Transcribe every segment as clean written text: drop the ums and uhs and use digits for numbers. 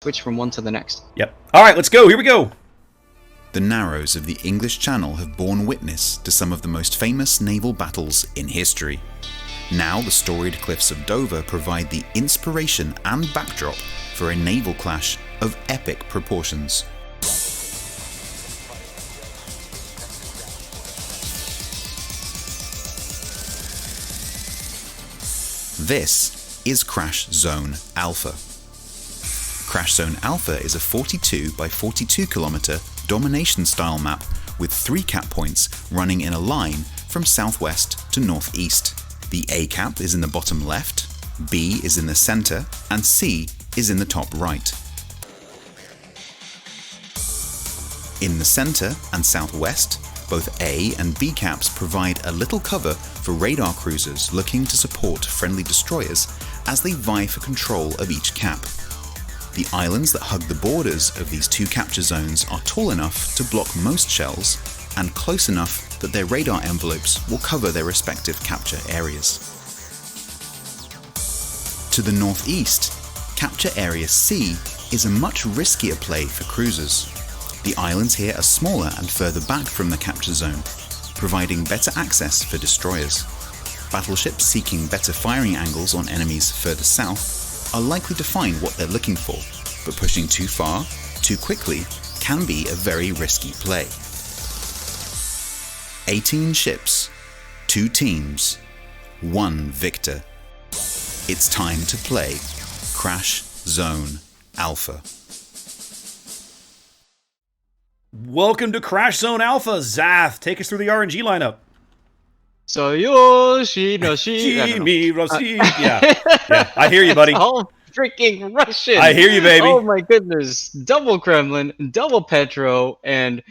switch from one to the next. Yep. All right, let's go. Here we go. The narrows of the English Channel have borne witness to some of the most famous naval battles in history. Now the storied cliffs of Dover provide the inspiration and backdrop for a naval clash of epic proportions. This is Crash Zone Alpha. Crash Zone Alpha is a 42 by 42 kilometer domination style map with 3 cap points running in a line from southwest to northeast. The A cap is in the bottom left, B is in the center, and C is in the top right. In the center and southwest, both A and B caps provide a little cover for radar cruisers looking to support friendly destroyers as they vie for control of each cap. The islands that hug the borders of these 2 capture zones are tall enough to block most shells and close enough that their radar envelopes will cover their respective capture areas. To the northeast, Capture Area C is a much riskier play for cruisers. The islands here are smaller and further back from the capture zone, providing better access for destroyers. Battleships seeking better firing angles on enemies further south are likely to find what they're looking for, but pushing too far, too quickly, can be a very risky play. 18 ships, 2 teams, 1 victor. It's time to play Crash Zone Alpha. Welcome to Crash Zone Alpha. Zath, take us through the RNG lineup. Soyoshi no shi. Yeah, I hear you, buddy. All freaking Russian. I hear you, baby. Oh my goodness. Double Kremlin, double Petro, and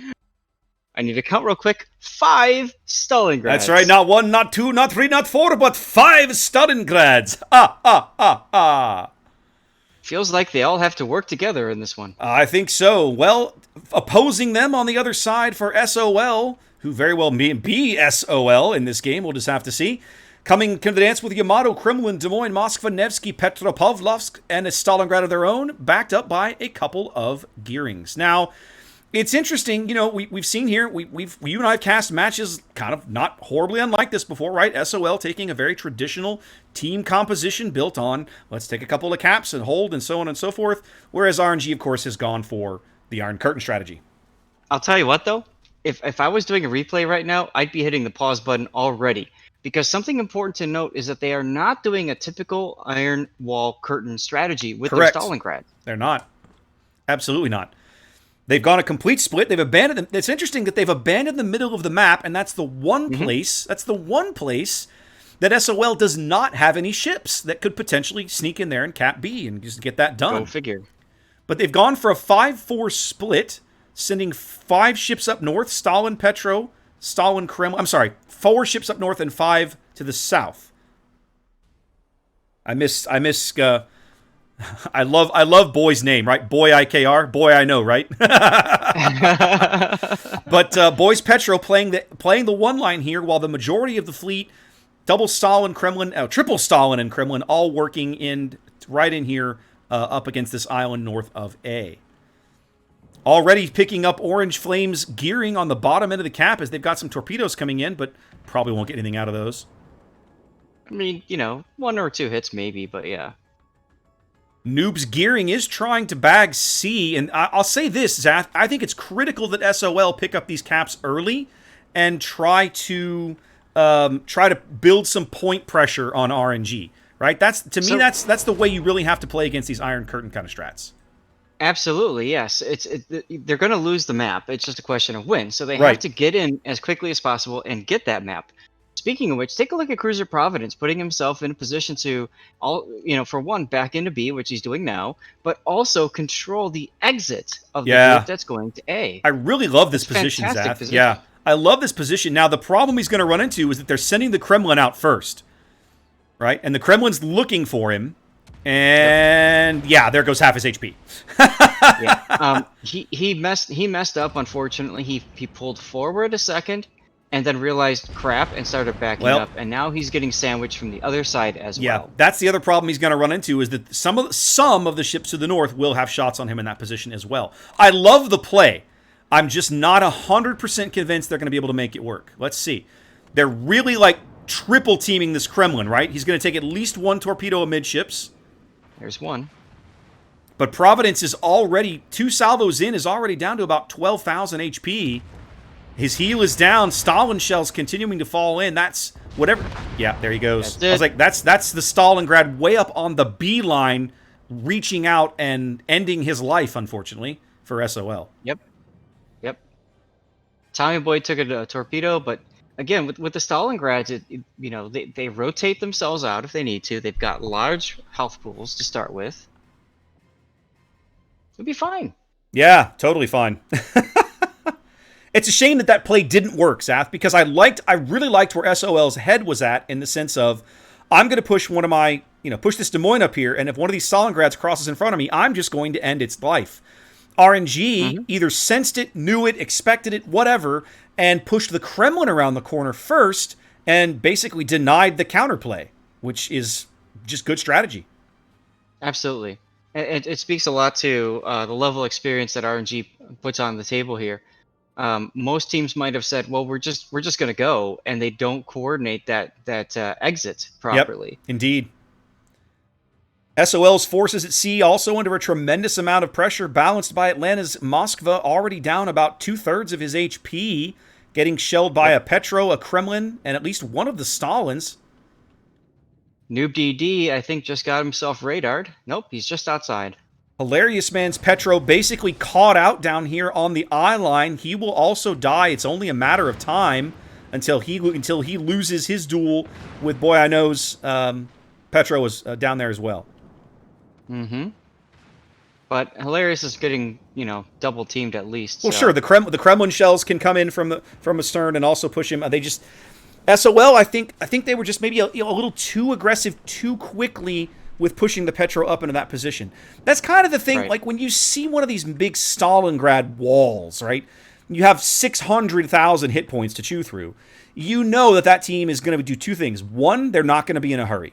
I need to count real quick. 5 Stalingrads. That's right. Not 1, not 2, not 3, not 4, but 5 Stalingrads. Feels like they all have to work together in this one. I think so. Well, opposing them on the other side for S0L, who very well may be S0L in this game, we'll just have to see. Coming to the dance with Yamato, Kremlin, Des Moines, Moskva, Nevsky, Petropavlovsk, and a Stalingrad of their own, backed up by a couple of gearings. Now, it's interesting, you know, we've seen here, you and I have cast matches kind of not horribly unlike this before, right? S0L taking a very traditional team composition built on, let's take a couple of caps and hold and so on and so forth, whereas RNG, of course, has gone for the Iron Curtain strategy. I'll tell you what, though. If I was doing a replay right now, I'd be hitting the pause button already. Because something important to note is that they are not doing a typical Iron Wall Curtain strategy with Correct. their Stalingrad. They're not. Absolutely not. They've gone a complete split. They've abandoned them. It's interesting that they've abandoned the middle of the map, and that's the one place. That's the one place that S0L does not have any ships that could potentially sneak in there and cap B and just get that done. Go figure. But they've gone for a 5-4 split, sending 5 ships up north: Stalin, Petro, Stalin, Kremlin. I'm sorry, 4 ships up north and 5 to the south. I love Boy's name, right? Boy IKR, Boy I know, right? But Boy's Petro playing the one line here, while the majority of the fleet, double Stalin, Kremlin, triple Stalin and Kremlin, all working in right in here up against this island north of A. Already picking up Orange Flames gearing on the bottom end of the cap as they've got some torpedoes coming in, but probably won't get anything out of those. I mean, you know, 1 or 2 hits maybe, but yeah. Noob's gearing is trying to bag C, and I'll say this, Zath, I think it's critical that S0L pick up these caps early and try to build some point pressure on RNG, right? That's the way you really have to play against these Iron Curtain kind of strats. Absolutely, yes. They're going to lose the map. It's just a question of when. So they have to get in as quickly as possible and get that map. Speaking of which, take a look at Cruiser Providence, putting himself in a position to, for one, back into B, which he's doing now, but also control the exit of the group that's going to A. I really love this position, Zath. Yeah, I love this position. Now, the problem he's going to run into is that they're sending the Kremlin out first, right? And the Kremlin's looking for him. And there goes half his HP. He messed up. Unfortunately, he pulled forward a second, and then realized crap and started backing Well, up, and now he's getting sandwiched from the other side as well. That's the other problem he's going to run into, is that some of the ships to the north will have shots on him in that position as well. I love the play. I'm just not 100% convinced they're going to be able to make it work. Let's see. They're really like triple teaming this Kremlin, right? He's going to take at least one torpedo amidships. There's one. But Providence is already, 2 salvos in, is already down to about 12,000 HP. His heel is down. Stalin shells continuing to fall in. That's whatever. Yeah, there he goes. I was like, that's the Stalingrad way up on the B line, reaching out and ending his life, unfortunately, for SOL. Yep. Tommy Boy took a torpedo, but again, with the Stalingrads, they rotate themselves out if they need to. They've got large health pools to start with. It'll be fine. Yeah, totally fine. It's a shame that play didn't work, Zath, because I really liked where SOL's head was at, in the sense of, I'm going to push one of my, push this Des Moines up here, and if one of these Stalingrads crosses in front of me, I'm just going to end its life. RNG either sensed it, knew it, expected it, whatever, and pushed the Kremlin around the corner first, and basically denied the counterplay, which is just good strategy. Absolutely. It speaks a lot to the level of experience that RNG puts on the table here. Most teams might have said, "Well, we're just going to go," and they don't coordinate that exit properly. Yep, indeed. SOL's forces at sea also under a tremendous amount of pressure, balanced by Atlanta's Moskva, already down about 2/3 of his HP, getting shelled by a Petro, a Kremlin, and at least one of the Stalins. Noob DD, I think, just got himself radared. Nope, he's just outside. Hilarious Man's Petro basically caught out down here on the eye line. He will also die. It's only a matter of time until he loses his duel with Boy I Know's Petro is down there as well. Mm-hmm. But Hilarious is getting, double teamed at least. Well, sure, the Kremlin shells can come in from astern and also push him. They just SOL. I think they were just maybe a little too aggressive too quickly with pushing the Petro up into that position. That's kind of the thing. Right. Like when you see one of these big Stalingrad walls, right? You have 600,000 hit points to chew through. You know that team is going to do two things. One, they're not going to be in a hurry,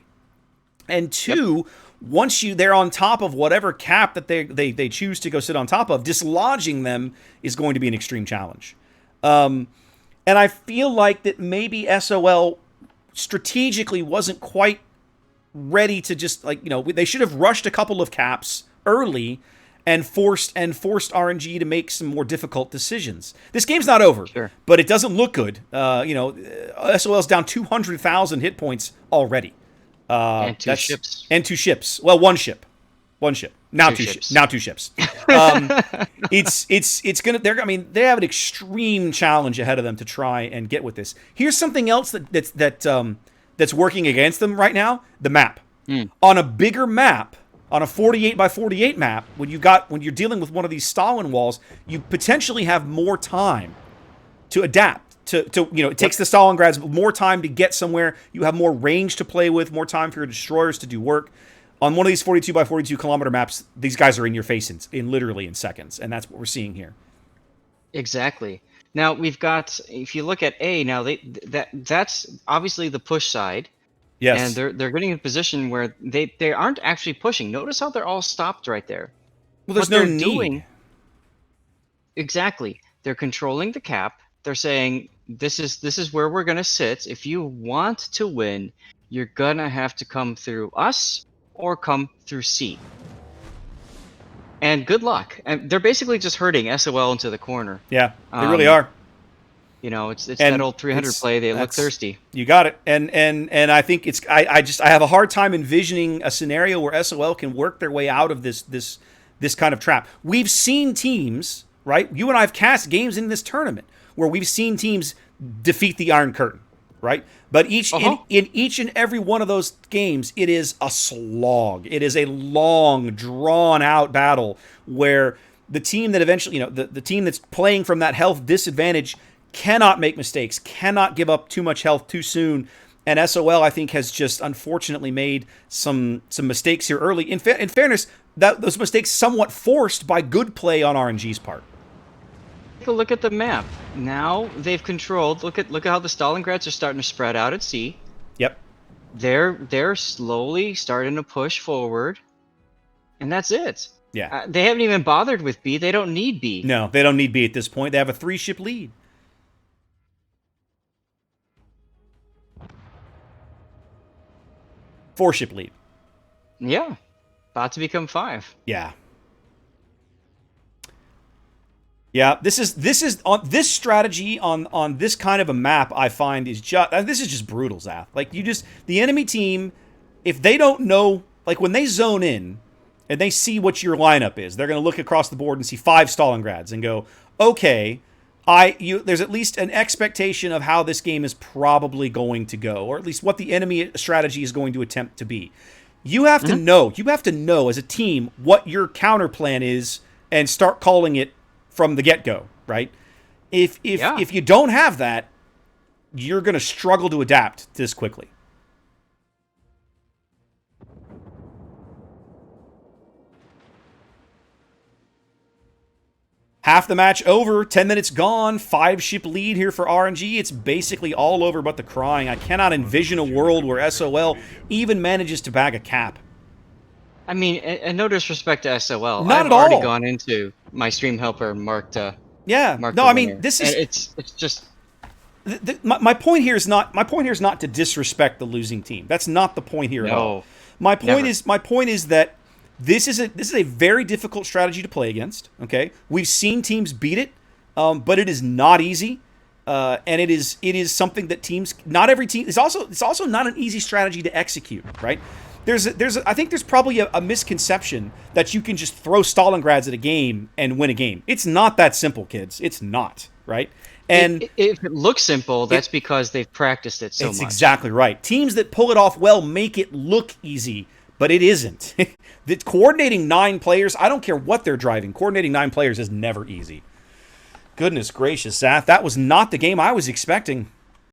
and two. Yep. Once they're on top of whatever cap that they choose to go sit on top of, dislodging them is going to be an extreme challenge. And I feel like that maybe SOL strategically wasn't quite ready to just they should have rushed a couple of caps early and forced RNG to make some more difficult decisions. This game's not over, sure, but it doesn't look good. SOL's down 200,000 hit points already. And two ships. And 2 ships. Well, one ship. Now two ships. Now 2 ships. It's gonna. They have an extreme challenge ahead of them to try and get with this. Here's something else that's working against them right now: the map. On a bigger map, on a 48 by 48 map, when you're dealing with one of these Stalin walls, you potentially have more time to adapt. It takes the Stalingrads more time to get somewhere. You have more range to play with, more time for your destroyers to do work. On one of these 42 by 42 kilometer maps, these guys are in your face in literally in seconds, and that's what we're seeing here. Exactly. Now we've got, if you look at A, now that's obviously the push side. Yes. And they're getting in a position where they aren't actually pushing. Notice how they're all stopped right there. Well, there's no need. Exactly. They're controlling the cap. They're saying, this is where we're going to sit. If you want to win, you're going to have to come through us or come through C. And good luck. And they're basically just hurting SOL into the corner. Yeah, they really are. It's that old 300 play. They look thirsty. You got it. And I think I have a hard time envisioning a scenario where SOL can work their way out of this kind of trap. We've seen teams, right? You and I have cast games in this tournament where we've seen teams defeat the Iron Curtain, right? But in each and every one of those games, it is a slog. It is a long, drawn-out battle where the team that eventually, the team that's playing from that health disadvantage cannot make mistakes, cannot give up too much health too soon. And SOL, I think, has just unfortunately made some mistakes here early. In fairness, those mistakes somewhat forced by good play on RNG's part. a look at the map. Now they've controlled. Look at how the Stalingrads are starting to spread out at sea. Yep. They're slowly starting to push forward, and that's it. Yeah. They haven't even bothered with B. They don't need B. No, they don't need B at this point. They have a 3-ship lead. Four-ship lead. Yeah, about to become 5. Yeah. Yeah, this on this strategy on this kind of a map, I find is just brutal, Zath. Like, the enemy team, if they don't know, like when they zone in and they see what your lineup is, they're going to look across the board and see 5 Stalingrads and go, okay, there's at least an expectation of how this game is probably going to go, or at least what the enemy strategy is going to attempt to be. You have to know. You have to know as a team what your counter plan is and start calling it from the get-go, right? If you don't have that, you're going to struggle to adapt this quickly. Half the match over, 10 minutes gone, 5-ship lead here for RNG. It's basically all over but the crying. I cannot envision a world where SOL even manages to bag a cap. I mean, and no disrespect to SOL. Not I've at all. already gone into my stream helper marked. Yeah. Marked No, the I mean, winner. this is it's just. My point here is not to disrespect the losing team. That's not the point here at all. My point is that this is a very difficult strategy to play against. Okay, we've seen teams beat it, but it is not easy, and it is something that teams. Not every team. It's also not an easy strategy to execute. Right. I think there's probably a misconception that you can just throw Stalingrads at a game and win a game. It's not that simple, kids. It's not, right? And if it looks simple, that's because they've practiced it so much. It's exactly right. Teams that pull it off well make it look easy, but it isn't. Coordinating 9 players, I don't care what they're driving. Coordinating 9 players is never easy. Goodness gracious, Zath. That was not the game I was expecting.